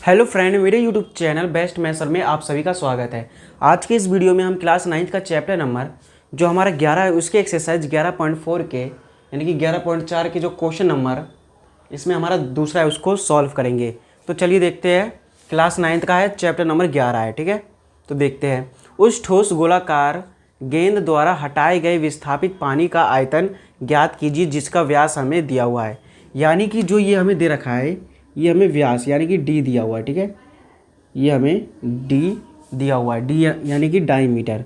Hello friend, मेरे YouTube channel best मैथर में आप सभी का स्वागत है। आज के इस वीडियो में हम क्लास 9 का चैप्टर नंबर जो हमारा 11 है उसके एक्सरसाइज 11.4 के यानी कि 11.4 के जो क्वेश्चन नंबर इसमें हमारा दूसरा है उसको सॉल्व करेंगे। तो चलिए देखते हैं। क्लास 9 का है, चैप्टर नंबर 11 है, ठीक है। तो देखते हैं। उस ठोस गोलाकार गेंद द्वारा हटाए गए विस्थापित पानी का आयतन ज्ञात कीजिए जिसका व्यास हमें दिया हुआ है। यानी कि जो ये हमें दे रखा है, ये हमें व्यास यानी कि डी दिया हुआ है, ठीक है। ये हमें डी दिया हुआ है, डी यानी कि डाईमीटर।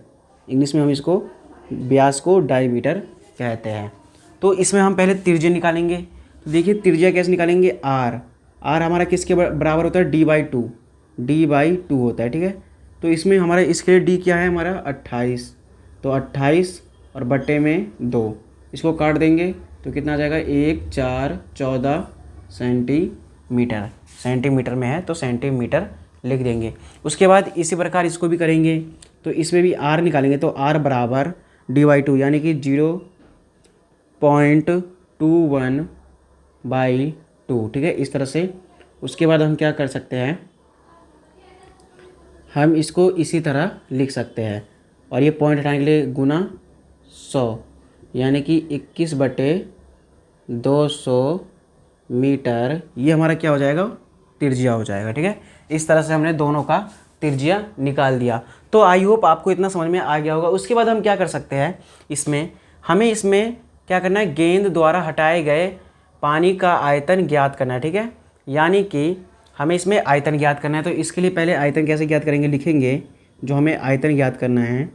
इंग्लिश में हम इसको व्यास को डाईमीटर कहते हैं। तो इसमें हम पहले त्रिज्या निकालेंगे। तो देखिए त्रिज्या कैसे निकालेंगे, आर। आर हमारा किसके बराबर होता है, डी/2। डी/2 होता है, ठीक है। तो इसमें हमारा इसके लिए डी क्या है हमारा 28। तो 28 और बट्टे में 2, इसको काट देंगे तो कितना आ जाएगा 1 4 14 सेंटीमीटर। सेंटीमीटर में है तो सेंटीमीटर लिख देंगे। उसके बाद इसी प्रकार इसको भी करेंगे। तो इसमें भी आर निकालेंगे तो आर बराबर डी/2 यानी कि 0.21/2, ठीक है, इस तरह से। उसके बाद हम क्या कर सकते हैं, हम इसको इसी तरह लिख सकते हैं और ये पॉइंट हटाने के लिए गुना 100 यानी कि 21/200 मीटर। ये हमारा क्या हो जाएगा, त्रिज्या हो जाएगा, ठीक है। इस तरह से हमने दोनों का त्रिज्या निकाल दिया। तो आई होप आपको इतना समझ में आ गया होगा। उसके बाद हम क्या कर सकते हैं, हमें इसमें क्या करना है, गेंद द्वारा हटाए गए पानी का आयतन ज्ञात करना है, ठीक है। यानी कि हमें इसमें आयतन ज्ञात करना है। तो इसके लिए पहले आयतन कैसे ज्ञात करेंगे, लिखेंगे जो हमें आयतन ज्ञात करना है।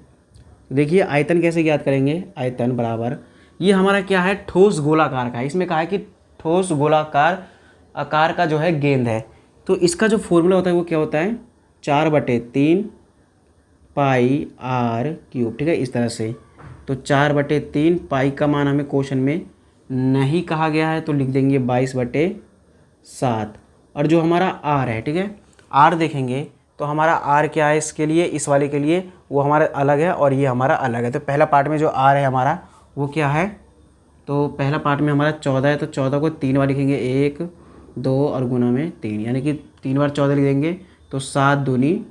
देखिए आयतन कैसे ज्ञात करेंगे, आयतन बराबर ये हमारा क्या है, ठोस गोलाकार का है। इसमें कहा है कि ठोस गोलाकार आकार का जो है गेंद है। तो इसका जो फॉर्मूला होता है वो क्या होता है, 4/3 पाई आर क्यूब, ठीक है, इस तरह से। तो 4/3 पाई का मान हमें क्वेश्चन में नहीं कहा गया है तो लिख देंगे 22/7। और जो हमारा आर है, ठीक है, आर देखेंगे तो हमारा आर क्या है, इसके लिए इस वाले के लिए वो हमारा अलग है और ये हमारा अलग है। तो पहला पार्ट में जो आर है हमारा वो क्या है, तो पहला पार्ट में हमारा 14 है तो 14 को 3 बार लिखेंगे, 1 2 और गुना में 3 यानी कि 3 बार 14 लिख देंगे तो 7 दूनी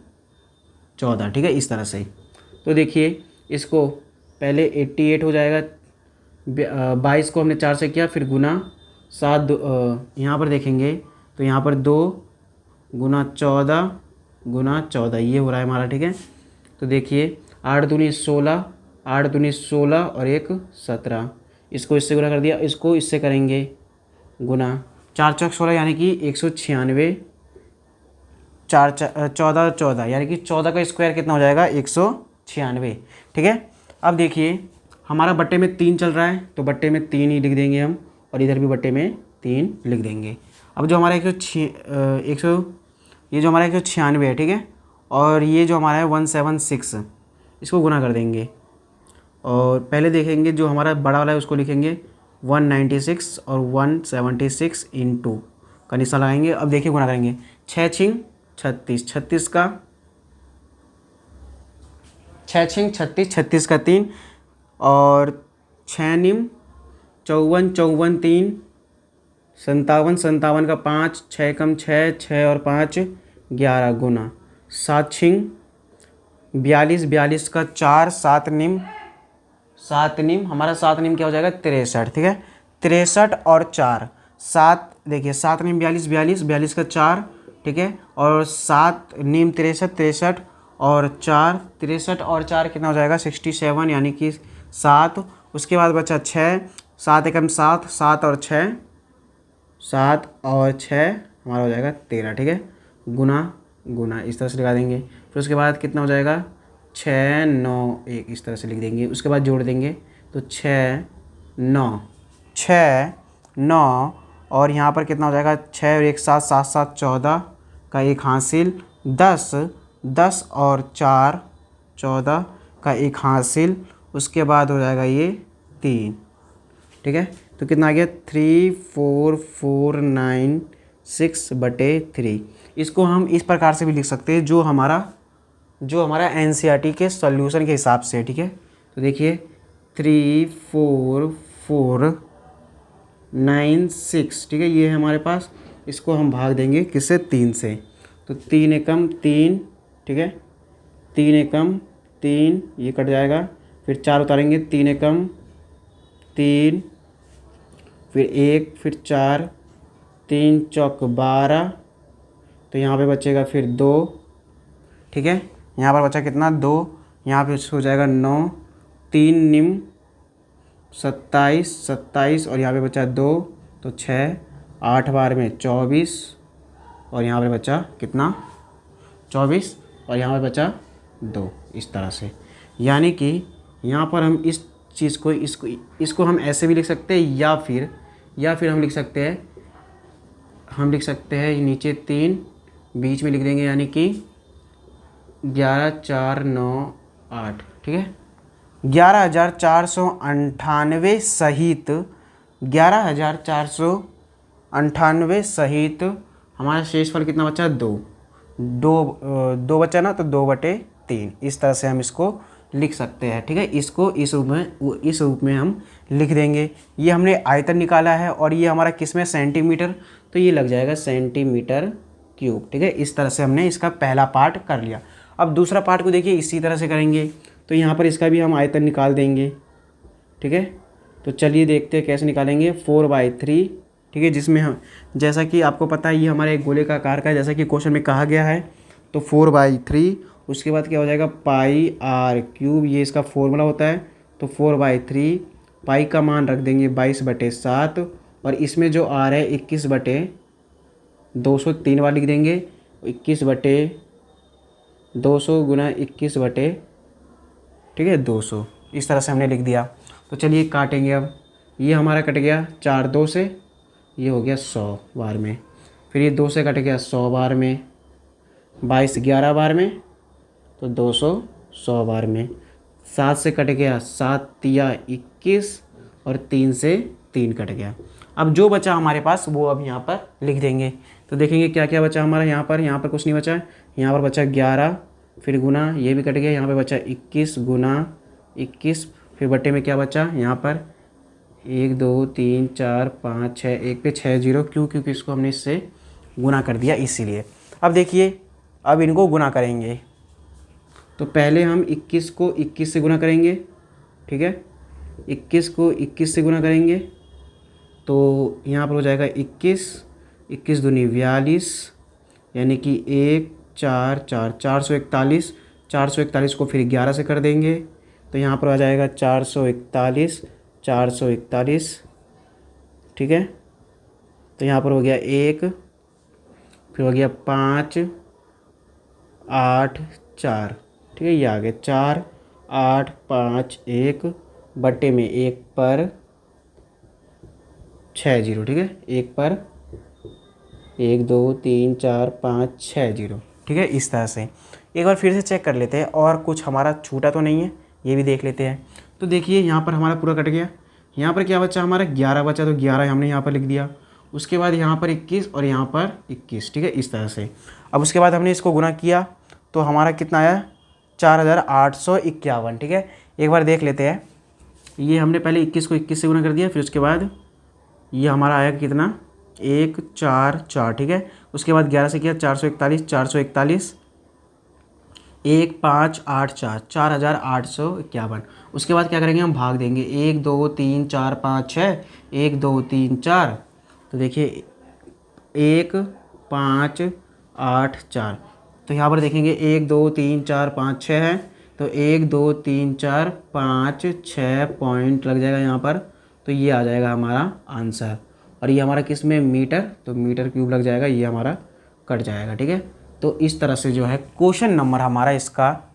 14, ठीक है, इस तरह से। तो देखिए इसको पहले 88 हो जाएगा, 22 को हमने 4 से किया, फिर गुना 7 यहाँ पर देखेंगे तो यहाँ पर 2 गुना 14 गुना 14 ये हो रहा है हमारा, ठीक है। तो देखिए 8 दूनी 16, 8 दूनी 16 और 1 17, इसको इससे गुना कर दिया, इसको इससे करेंगे गुना, 4 चौक 16 यानी कि 196, 4 14 14 यानी कि 14 का स्क्वायर कितना हो जाएगा 196, ठीक है। अब देखिए हमारा बट्टे में 3 चल रहा है तो बट्टे में 3 ही लिख देंगे हम और इधर भी बट्टे में 3 लिख देंगे। अब जो हमारा ये जो हमारा 196 है, ठीक है, और ये जो हमारा है 176, इसको गुना कर देंगे। और पहले देखेंगे जो हमारा बड़ा वाला है उसको लिखेंगे 196 और 176 × का निशान लगाएंगे। अब देखिए गुना करेंगे, 6 छिंग 36, 36 का 6 छिंग 36, 36 का 3 और 6 निम 54, 54 3 57, 57 का 5, 6 कम 6, 6 और 5 11 गुना 7 छिंग 42, 42 का 4, 7 निम हमारा 7 निम क्या हो जाएगा 63, ठीक है। 63 और 4 7, देखिए 7 निम 42, 42, 42 का 4, ठीक है, और 7 निम 63, 63 और 4, 63 और 4 कितना हो जाएगा 67 यानी कि 7। उसके बाद बचा 6, 7 एकम 7, 7 और 6, 7 और 6 हमारा हो जाएगा 13, ठीक है, गुना गुना इस तरह से लगा देंगे। फिर उसके बाद कितना हो जाएगा 6 9 1 इस तरह से लिख देंगे। उसके बाद जोड़ देंगे तो 6 9 और यहाँ पर कितना हो जाएगा 6 और 1 7, 7 7 14 का 1 हासिल, 10 10 और 4 14 का 1 हासिल। उसके बाद हो जाएगा ये 3, ठीक है। तो कितना आ गया 34496/3। इसको हम इस प्रकार से भी लिख सकते हैं जो हमारा NCERT के सॉल्यूशन के हिसाब से है, ठीक है। तो देखिए 34496, ठीक है, ये है हमारे पास। इसको हम भाग देंगे किससे, 3 से। तो 3 एकम 3, ठीक है, 3 एकम 3, ये कट जाएगा, फिर 4 उतारेंगे, 3 एकम 3, फिर 1, फिर 4, 3 चौक 12, तो यहाँ पे बचेगा फिर 2, ठीक है, यहाँ पर बचा कितना 2, यहाँ पे हो जाएगा 9, 3 निम 27, 27 और यहाँ पे बचा 2, तो 6, 8 बार में 24 और यहाँ पे बचा कितना 24 और यहाँ पे बचा 2, इस तरह से। यानी कि यहाँ पर हम इस चीज़ को इसको हम ऐसे भी लिख सकते हैं या फिर हम लिख सकते हैं नीचे 3 बीच में लिख देंगे, यानी कि 11, 4, 9, 8, ठीक है, 11,498 सहित 11,498 सहित हमारा शेषफल कितना बचा 2 बचा ना, तो 2/3, इस तरह से हम इसको लिख सकते हैं, ठीक है। इसको इस रूप में हम लिख देंगे। ये हमने आयतन निकाला है और ये हमारा किस में सेंटीमीटर, तो ये लग जाएगा सेंटीमीटर क्यूब, ठीक है। इस तरह से हमने इसका पहला पार्ट कर लिया। अब दूसरा पार्ट को देखिए, इसी तरह से करेंगे, तो यहाँ पर इसका भी हम आयतन निकाल देंगे, ठीक है। तो चलिए देखते हैं कैसे निकालेंगे। 4/3, ठीक है, जिसमें हम जैसा कि आपको पता है ये हमारे एक गोले का आकार का है, जैसा कि क्वेश्चन में कहा गया है। तो 4/3, उसके बाद क्या हो जाएगा πr³, ये इसका फॉर्मूला होता है। तो 4/3, पाई का मान रख देंगे 22/7 और इसमें जो r है 21/203 बार लिख देंगे, 21/200 गुना 21/, ठीक है, 200, इस तरह से हमने लिख दिया। तो चलिए काटेंगे। अब ये हमारा कट गया 4 2 से, ये हो गया 100 बार में, फिर ये 2 से कट गया 100 बार में, 22 11 बार में, तो 200 100 बार में, 7 से कट गया 7 तिया 21 और 3 से 3 कट गया। अब जो बचा हमारे पास वो अब यहाँ पर लिख देंगे। तो देखेंगे क्या क्या बचा हमारा। यहाँ पर कुछ नहीं बचा है, यहाँ पर बचा 11, फिर गुना, ये भी कट गया, यहाँ पे बचा 21 गुना 21, फिर बट्टे में क्या बचा यहाँ पर 1 2 3 4 5 6, 1 पे 6 0, क्योंकि इसको हमने इससे गुना कर दिया इसीलिए। अब देखिए, अब इनको गुना करेंगे। तो पहले हम 21 को 21 से गुना करेंगे, ठीक है, 21 को 21 से गुना करेंगे, तो यहाँ पर हो जाएगा 21 दूनी 42, यानी कि 1 4 4 441, 441 को फिर 11 से कर देंगे, तो यहाँ पर आ जाएगा 441, ठीक है। तो यहाँ पर हो गया 1, फिर हो गया 5 8 4, ठीक है, ये आ गया 4 8 5 1 बट्टे में 1 पर 6 0, ठीक है, 1 पर 1 2 3 4 5 6 0, ठीक है। इस तरह से एक बार फिर से चेक कर लेते हैं और कुछ हमारा छूटा तो नहीं है, ये भी देख लेते हैं। तो देखिए यहाँ पर हमारा पूरा कट गया। यहाँ पर क्या बचा हमारा 11 बचा, तो 11 हमने यहाँ पर लिख दिया। उसके बाद यहाँ पर 21 और यहाँ पर 21, ठीक है, इस तरह से। अब उसके बाद हमने इसको गुना किया तो हमारा कितना आया 4851, ठीक है। एक बार देख लेते हैं। ये हमने पहले 21 को 21 से गुना कर दिया, फिर उसके बाद ये हमारा आया कितना 1 4 4, ठीक है। उसके बाद 11 से किया 441, 1 5 8 4, 4851। उसके बाद क्या करेंगे हम भाग देंगे, 1 2 3 4 5 6, 1 2 3 4, तो देखिए 1 5 8 4, तो यहाँ पर देखेंगे 1 2 3 4 5 6 है, तो 1 2 3 4 5 6 पॉइंट लग जाएगा यहाँ पर, तो ये आ जाएगा हमारा आंसर। और ये हमारा किस में मीटर, तो मीटर क्यूब लग जाएगा, ये हमारा कट जाएगा, ठीक है। तो इस तरह से जो है क्वेश्चन नंबर हमारा इसका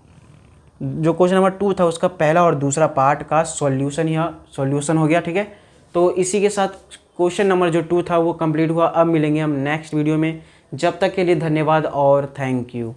जो क्वेश्चन नंबर 2 था उसका पहला और दूसरा पार्ट का सॉल्यूशन हो गया, ठीक है। तो इसी के साथ क्वेश्चन नंबर जो 2 था वो कंप्लीट हुआ। अब मिलेंगे हम नेक्स्ट वीडियो में, जब तक के लिए धन्यवाद और थैंक यू।